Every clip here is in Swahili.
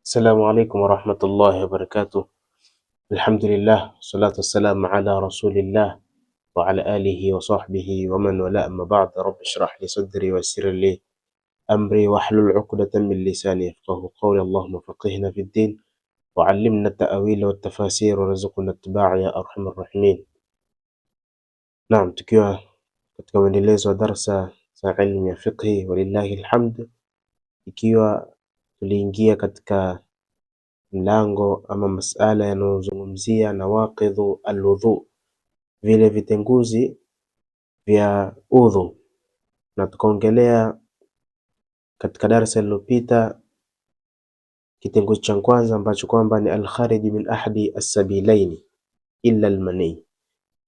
السلام عليكم ورحمة الله وبركاته. الحمد لله والصلاة والسلام على رسول الله وعلى آله وصحبه ومن والاه، أما بعد. رب اشرح لي صدري ويسر لي أمري واحلل عقدة من لساني يفقهوا قولي. اللهم فقهنا في الدين وعلمنا التأويل والتفاسير ورزقنا اتباع يا أرحم الراحمين. Naam, tukiwa katika mwendelezo wa darsa za ilmu ya fiqhi, walillahi alhamd, ikiwa tuliingia katika mlango ama masala yanayozungumzia nawaqidhu alwudhu, vile vitenguzi vya udhu, na tukaongelea katika darasa lililopita kitenguzi cha kwanza ambacho kwamba ni alkharij min ahadi as-sabilaini illa almani.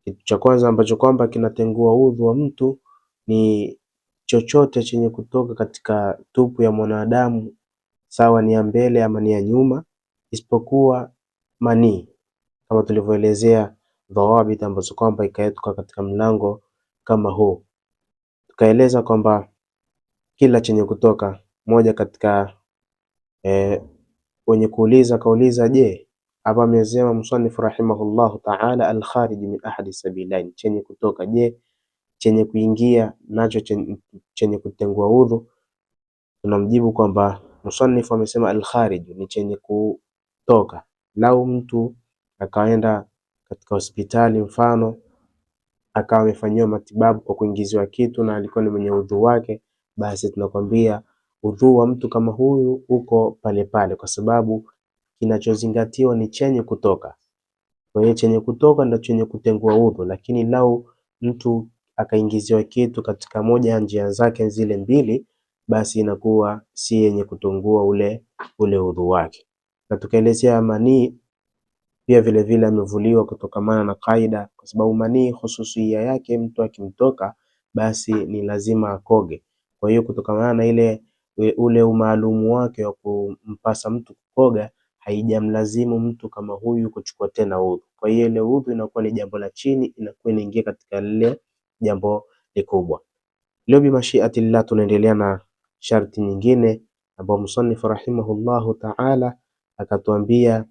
Kitu cha kwanza ambacho kwamba kinatengua udhu wa mtu ni chochote chenye kutoka katika tupu ya mwanadamu, sawa ni ya mbele ama ni ya nyuma, isipokuwa manii, kama tulivyoelezea dhawabit ambazo kwamba ikawekwa katika mlango kama huu. Tukaeleza kwamba kila chenye kutoka, moja katika wenye kuuliza kauliza, je, hapa amesema musannif rahimahullahu ta'ala al-kharij min ahadi sabilain, chenye kutoka, je, chenye kuingia nacho chenye kutengua udhu? Tunamjibu kwamba musannif amesema al-kharij ni chenye kutoka. Lau mtu akaenda katika hospitali mfano akawa amefanyiwa matibabu kwa kuingiziwa kitu na alikuwa ni mwenye udhu wake, basi tunakwambia udhu wa mtu kama huyu uko pale pale, kwa sababu kinachozingatiwa ni chenye kutoka. Kwa hiyo chenye kutoka ndio chenye kutengua udhu, lakini lau mtu akaingiziwa kitu katika moja ya njia zake zile mbili, basi inakuwa si yenye kutengua ule udhu wake. Na tukaelezea manii pia vile vile amevuliwa kutokamana na kaida, kwa sababu manii hususia yake mtu akimtoka basi ni lazima akoge. Kwa hiyo kutokamana na ule umaalumu wake wa kumpasa mtu kukoga, haijamlazimu mtu kama huyu kuchukua tena udhu. Kwa hiyo ile udhu inakuwa ni jambo la chini, inakuwa inaingia katika lile jambo likubwa. Leo bi mashiatillah tunaendelea na sharti nyingine ambapo musannif rahimahullahu ta'ala akatuambia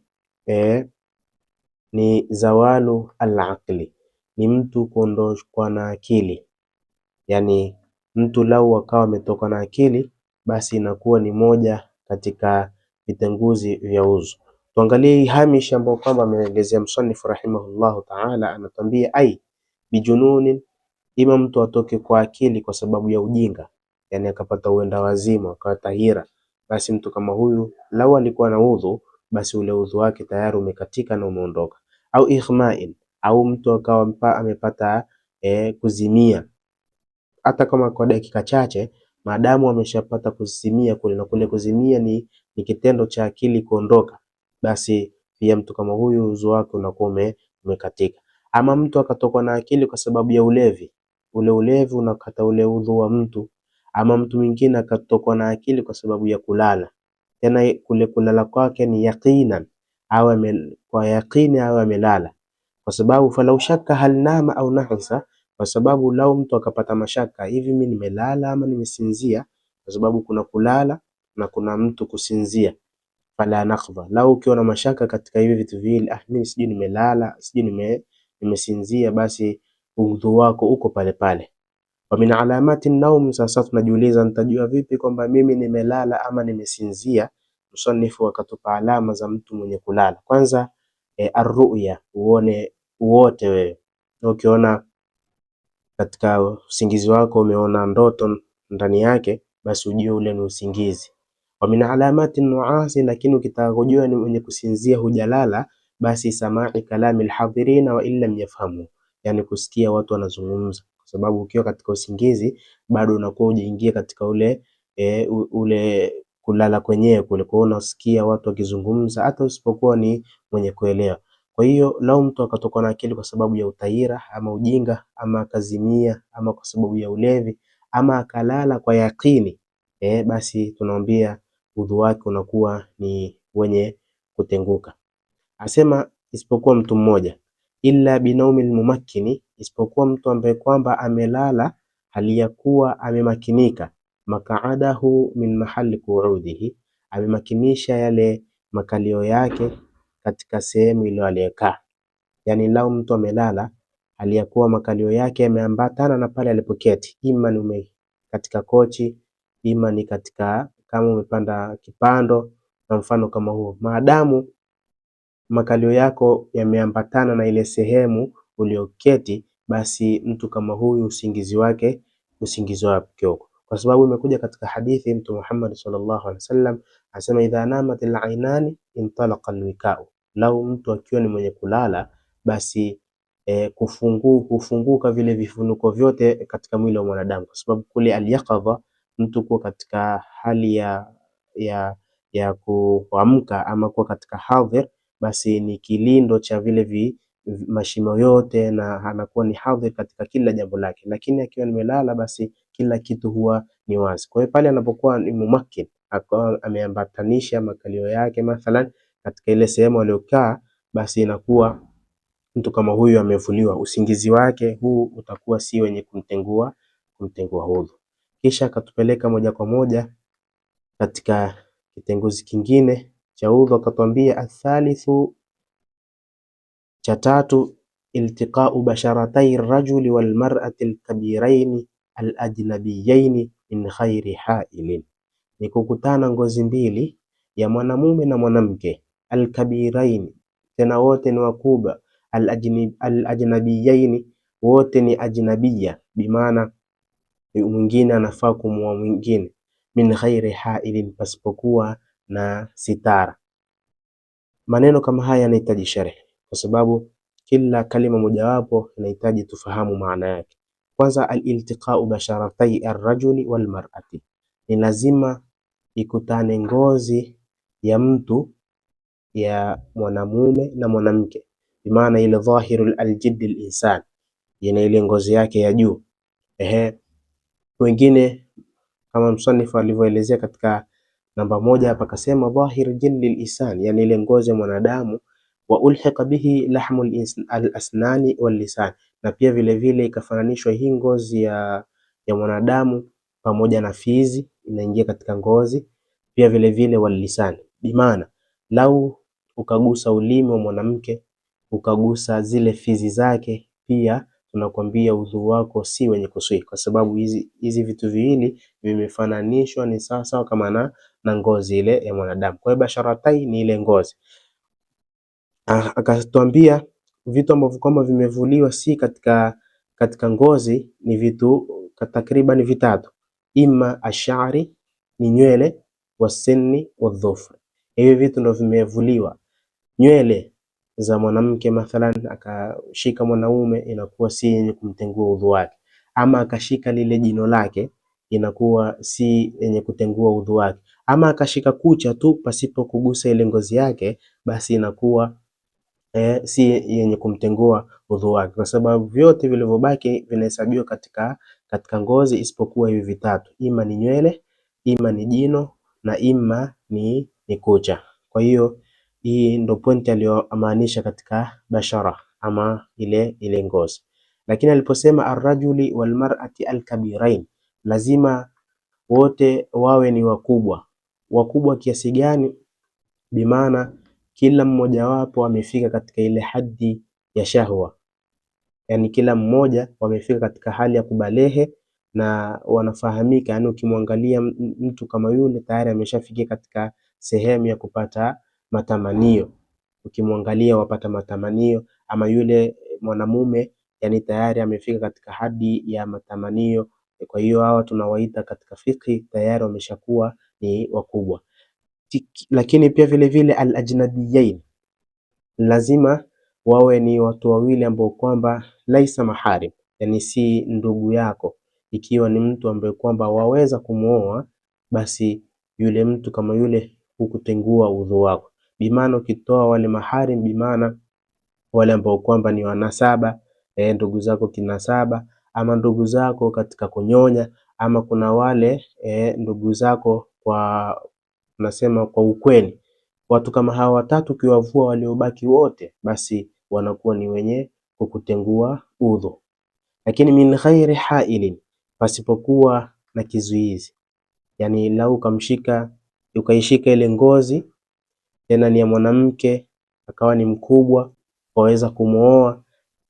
ni zawalu al-aqli, ni mtu kuondoshwa na akili. Yani mtu lau akawa ametoka na akili, basi inakuwa ni moja katika vitenguzi vya udhu. Tuangalie hamish ambao kwamba ameelezea musannif rahimahullahu ta'ala, anatambia bijununin, ima mtu atoke kwa akili kwa sababu ya ujinga, yani akapata uenda wazimu akawa tahira, basi mtu kama huyu lau alikuwa na udhu, basi ule udhu wake tayari umekatika na umeondoka. Au ighma'in, au mtu akawa amepata kuzimia, hata kama kwa dakika chache, maadamu ameshapata kuzimia kule, na kule kuzimia ni kitendo cha akili kuondoka, basi pia mtu kama huyu udhu wake unakuwa umekatika. Ama mtu akatokwa na akili kwa sababu ya ulevi, ule ulevi unakata ule udhu wa mtu. Ama mtu mwingine akatokwa na akili kwa sababu ya kulala, tena kule kulala kwake ni yaqinan, kwa yaqini au amelala, kwa sababu falau shakka hal nama au nahisa, kwa sababu lau mtu akapata mashaka, hivi mimi nimelala ama nimesinzia, kwa sababu kuna kulala na kuna mtu kusinzia. Fala nakhdha, lau ukiwa na mashaka katika hivi vitu viwili, mimi sijui nimelala sijui nimesinzia, basi udhu wako uko pale pale. Wa min alamati naum, sasa tunajiuliza nitajua vipi kwamba mimi nimelala ama nimesinzia? Musanifu akatupa alama za mtu mwenye kulala. Kwanza arruya, uote wewe. Ukiona katika usingizi wako umeona ndoto ndani yake, basi ujue ule ni usingizi. Wa min alamati nuasi, lakini ukitaka kujua ni mwenye kusinzia hujalala, basi samai kalami alhadhirina wa illa yafhamu, yani kusikia watu wanazungumza, kwa sababu ukiwa katika usingizi bado unakuwa hujaingia katika ule kulala kwenyewe kule, kwa unasikia watu wakizungumza hata usipokuwa ni mwenye kuelewa. Kwa hiyo lau mtu akatoka na akili kwa sababu ya utaira ama ujinga, ama akazimia, ama kwa sababu ya ulevi, ama akalala kwa yakini, basi tunaambia udhu wake unakuwa ni wenye kutenguka. Asema isipokuwa mtu mmoja, illa binaumil mumakkini, isipokuwa mtu ambaye kwamba amelala hali ya kuwa amemakinika, makaadahu min mahali qu'udihi, amemakinisha yale makalio yake katika sehemu ile aliyokaa. Yani lau mtu amelala aliyakuwa makalio yake yameambatana na pale alipoketi, ima ni katika kochi, ima ni katika kama umepanda kipando na mfano kama huo, maadamu makalio yako yameambatana na ile sehemu ulioketi, basi mtu kama huyu usingizi wake uko, kwa sababu imekuja katika hadithi Mtume Muhammad sallallahu alaihi wasallam asema, idha namatil ainani intalaqa alwikau, lau mtu akiwa ni mwenye kulala basi kufunguka vile vifunuko vyote katika mwili wa mwanadamu, kwa sababu kule alyaqadha, mtu kuwa katika hali ya kuamka ama kuwa katika hadhir, basi ni kilindo cha vile mashimo yote na anakuwa ni hadhir katika kila jambo lake, lakini akiwa nimelala basi kila kitu huwa ni wazi. Kwa hiyo pale anapokuwa ni mumakkin, akawa ameambatanisha makalio yake mathalan katika ile sehemu aliyokaa, basi inakuwa mtu kama huyu amevuliwa, usingizi wake huu utakuwa si wenye kumtengua udhu. Kisha akatupeleka moja kwa moja katika kitenguzi kingine cha udhu, akatwambia athalithu, cha tatu, iltiqa'u basharatai rajuli wal mar'ati alkabiraini alajnabiyaini min ghairi ha'ilin, ni kukutana ngozi mbili ya mwanamume na mwanamke, alkabiraini, tena wote ni wakubwa, alajnabiyaini, wote ni ajnabia, bimaana mwingine anafaa kumuoa mwingine, min ghairi ha'ilin, pasipokuwa na sitara. Maneno kama haya yanahitaji sharh, kwa sababu kila kalima mojawapo inahitaji tufahamu maana yake. Kwanza, aliltiqa'u basharatai arrajuli walmar'ati, ni lazima ikutane ngozi ya mtu ya mwanamume na mwanamke, bimaana ile dhahirul aljid alinsan, ile ngozi yake ya juu. Wengine kama msanifu alivyoelezea katika namba moja hapa akasema dhahir jildi al-insan, yani ile ngozi ya mwanadamu, wa ulhiqa bihi lahmu al-asnani wal lisan, na pia vile vile ikafananishwa hii ngozi ya mwanadamu pamoja na fizi inaingia katika ngozi, pia vile vile wal lisan, bimaana lau ukagusa ulimi wa mwanamke ukagusa zile fizi zake, pia tunakwambia udhu wako si wenye kuswi, kwa sababu hizi vitu viwili vimefananishwa, ni sawa kama na ngozi ile ya mwanadamu. Kwa hiyo basharatai ni ile ngozi. Akatuambia vitu ambavyo kwamba vimevuliwa si katika ngozi ni vitu takriban vitatu, ima ashari, ni nywele, wasinni wadhufr. Hivi vitu ndio vimevuliwa. Nywele za mwanamke mathalan akashika mwanaume, inakuwa si yenye kumtengua udhu wake, ama akashika lile jino lake, inakuwa si yenye kutengua udhu wake, ama akashika kucha tu pasipo kugusa ile ngozi yake, basi inakuwa si yenye kumtengua udhu wake, kwa sababu vyote vilivyobaki vinahesabiwa katika ngozi isipokuwa hivi vitatu, ima ni nywele, ima ni jino, na ima ni kucha. Kwa hiyo hii ndo pointi aliyomaanisha katika bashara ama ile ngozi. Lakini aliposema arrajuli walmar'ati alkabirain, lazima wote wawe ni wakubwa. Wakubwa kiasi gani? Bimaana kila mmoja wapo amefika katika ile haddi ya shahwa, yani kila mmoja wamefika katika hali ya kubalehe na wanafahamika, yani ukimwangalia mtu kama yule tayari ameshafikia katika sehemu ya kupata matamanio, ukimwangalia wapata matamanio. Ama yule mwanamume yani tayari amefika katika hadi ya matamanio, kwa hiyo hawa tunawaita katika fiqh tayari wameshakuwa ni wakubwa. Lakini pia vile vile al-ajnabiyain, lazima wawe ni watu wawili ambao kwamba laisa maharim, yani si ndugu yako. Ikiwa ni mtu ambaye kwamba waweza kumuoa, basi yule mtu kama yule hukutengua udhu wako, bimaana ukitoa wale maharim, bimaana wale ambao kwamba ni wanasaba, ndugu zako kinasaba, ama ndugu zako katika kunyonya, ama kuna wale ndugu zako kwa nasema kwa ukweli. Watu kama hawa watatu ukiwavua, waliobaki wote basi wanakuwa ni wenye kukutengua udhu. Lakini min ghairi hailin, pasipokuwa na kizuizi, yani lau ukaishika ile ngozi tena ni ya mwanamke, akawa ni mkubwa, waweza kumuoa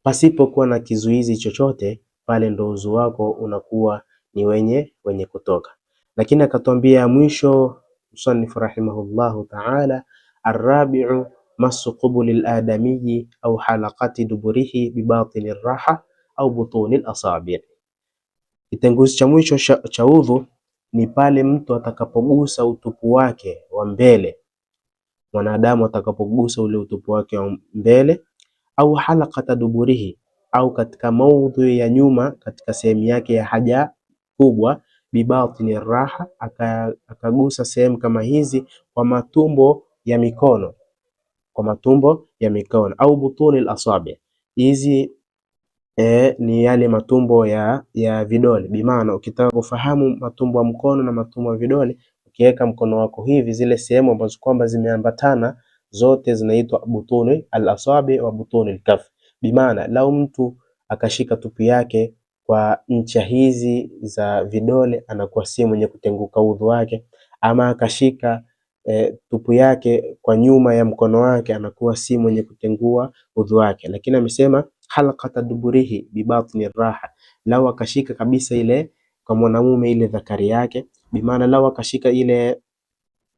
pasipokuwa na kizuizi chochote, pale ndo udhu wako unakuwa ni wenye kutoka. Lakini akatwambia mwisho musannif rahimahullahu ta'ala, arrabi'u masu qubuli al-adamiyyi au halaqati duburihi bibatini raha au butuni al-asabi'. Kitenguzi cha mwisho cha udhu ni pale mtu atakapogusa utupu wake wa mbele, mwanadamu atakapogusa ule utupu wake wa mbele, au halaqata duburihi, au katika maudhui ya nyuma, katika sehemu yake ya haja kubwa, bibatini raha, akagusa sehemu kama hizi kwa matumbo ya mikono, au butuni al-asabi'. Hizi ni yale matumbo ya vidole. Bimaana ukitaka kufahamu matumbo ya mkono na matumbo ya vidole, ukiweka mkono wako hivi, zile sehemu ambazo kwamba zimeambatana zote zinaitwa butuni al-asabi wa butuni al-kaf. Bimaana lau mtu akashika tupu yake kwa ncha hizi za vidole, anakuwa si mwenye kutenguka udhu wake, ama akashika tupu yake kwa nyuma ya mkono wake, anakuwa si mwenye kutengua udhu wake. Lakini amesema halaqata duburihi bibatni raha, lau akashika kabisa ile kwa mwanamume ile dhakari yake, bimaana lau akashika ile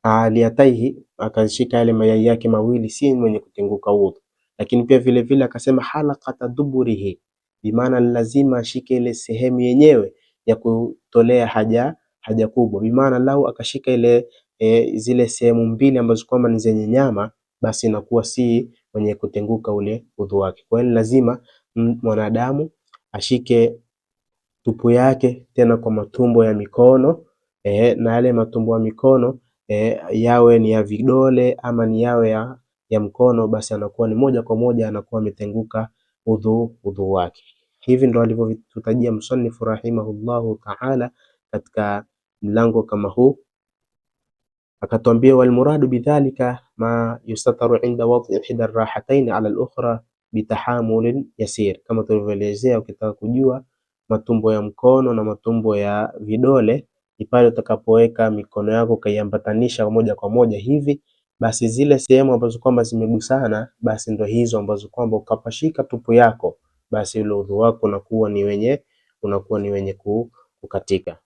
aliyataihi, akashika yale mayai yake mawili, si mwenye kutenguka udhu. Lakini pia vile vile akasema halaqata duburihi, bimaana lazima ashike ile sehemu yenyewe ya kutolea haja kubwa, bimaana lau akashika ile zile sehemu mbili ambazo kwamba ni zenye nyama, basi inakuwa si mwenye kutenguka ule udhu wake. Kwa hiyo lazima mwanadamu ashike tupu yake tena kwa matumbo ya mikono, na yale matumbo ya mikono yawe ni ya vidole ama ni yawe ya mkono, basi anakuwa ni moja kwa moja anakuwa ametenguka udhu wake. Hivi ndo alivyotutajia msanifu rahimahullahu ta'ala katika mlango kama huu. Akatwambia walmuradu bidhalika ma yustataru inda wad'i ihda rahatayn ala al-ukhra bitahamulin yasir. Kama tulivyoelezea, ukitaka kujua matumbo ya mkono na matumbo ya vidole ni pale utakapoweka mikono yako kaiambatanisha moja kwa moja hivi, basi zile sehemu ambazo kwamba zimegusana, basi ndo hizo ambazo kwamba ukapashika tupu yako, basi ule udhu wako unakuwa ni wenye kukatika.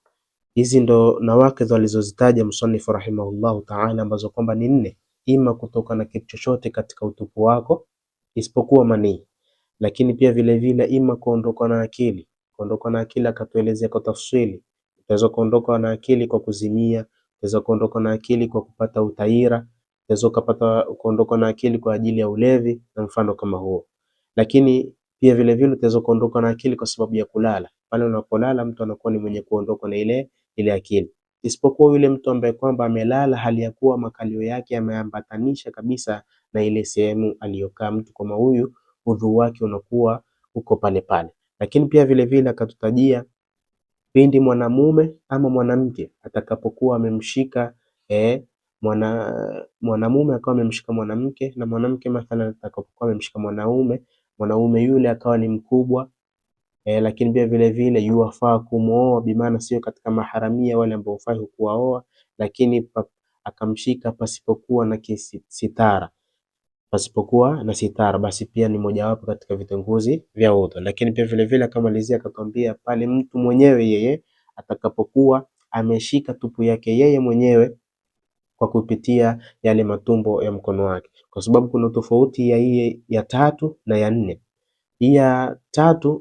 Hizi ndo nawaqidh alizozitaja msanifu rahimahullahu ta'ala, ambazo kwamba ni 4, ima kutoka na kitu chochote katika utupu wako isipokuwa manii, lakini pia vile vile ima kuondoka na akili. Kuondoka na akili akatuelezea kwa tafsiri, utaweza kuondoka na akili kwa kuzimia, utaweza kuondoka na akili kwa kupata utaira, utaweza kuondoka na akili kwa ajili ya ulevi na mfano kama huo. Lakini pia vile vile utaweza kuondoka na akili kwa sababu ya kulala. Pale unapolala mtu anakuwa ni mwenye kuondoka na ile akili, isipokuwa yule mtu ambaye kwamba amelala hali ya kuwa makalio yake yameambatanisha kabisa na ile sehemu aliyokaa mtu kama huyu, udhu wake unakuwa uko pale pale. Lakini pia vile vile akatutajia pindi mwanamume ama mwanamke atakapokuwa amemshika mwanamume akawa amemshika mwanamke, na mwanamke mathalan atakapokuwa amemshika mwanaume yule akawa ni mkubwa, lakini pia vile vile yuwafaa kumuoa, bimaana sio katika maharamia wale ambao hufai kuwaoa, lakini akamshika pasipokuwa na sitara, basi pia ni mojawapo katika vitenguzi vya udhu. Lakini pia vile vile akamalizia akatwambia pale mtu mwenyewe yeye atakapokuwa ameshika tupu yake yeye mwenyewe kwa kupitia yale matumbo ya mkono wake, kwa sababu kuna tofauti ya 3 na ya 4. Hii ya 3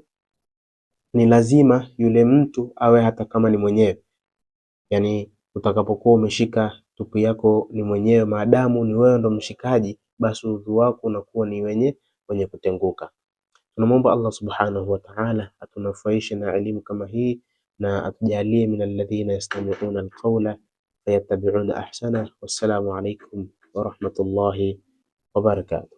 ni lazima yule mtu awe hata kama ni mwenyewe, yani utakapokuwa umeshika tupu yako ni mwenyewe, maadamu ni wewe ndo mshikaji, basi udhu wako unakuwa ni wenye kutenguka. Tunamwomba Allah subhanahu wa ta'ala atunufaishe na elimu kama hii na atujalie min alladhina yastami'una alqawla fayattabi'una ahsana. Wassalamu alaykum wa rahmatullahi wa barakatuh.